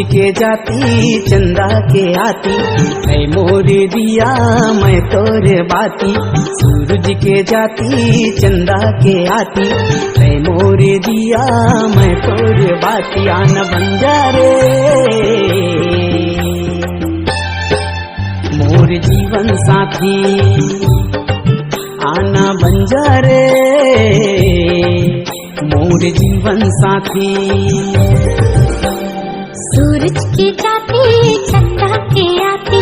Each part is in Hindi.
के जाती चंदा के आती, ऐ मोर दिया मैं तोरे बाती। सूरज के जाती चंदा के आती, ऐ मोर दिया मैं तोरे बाती। आना बंजारे मोर जीवन साथी, आना बंजारे मोर जीवन साथी। सूरज के जाती चंदा के आती,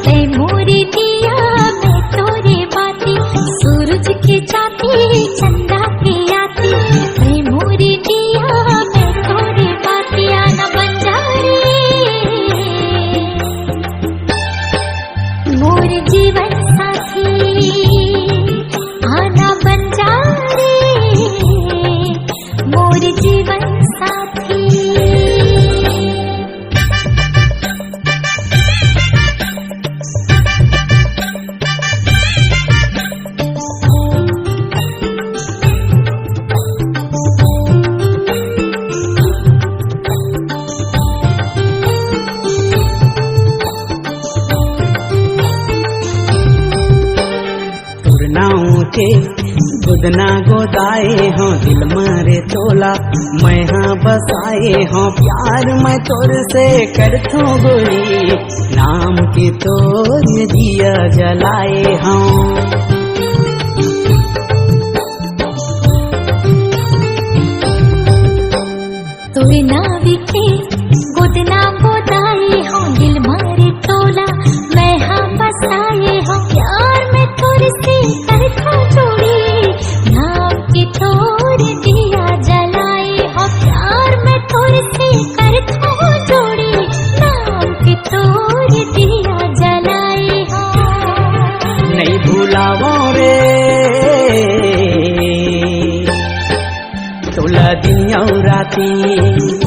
ऐ मोरे दिया मैं तोरे बाती। सूरज के जाती चंदा के आती, ऐ मोरे दिया मैं तोरे बाती। आना बंजारे मोर जीवन साथी, आना बंजारे मोर जीवन साथी। के गुदना गोदाए हों दिल मारे तोला, मैं हाँ बसाए हों प्यार मैं तोर से करथो गोरी। नाम के तोर दिया जलाए हों, तोरे नावी के गुदना गोदाए हों दिल मारे तोला, मैं हाँ बसाए हों प्यार मैं तोर से करथो जोड़ी। नाम के तोर दिया जलाए हो प्यार मैं तोर से करथो जोड़ी। नाम के तोर दिया जलाए हो नहीं भूलावो रे तोला दिन और राती।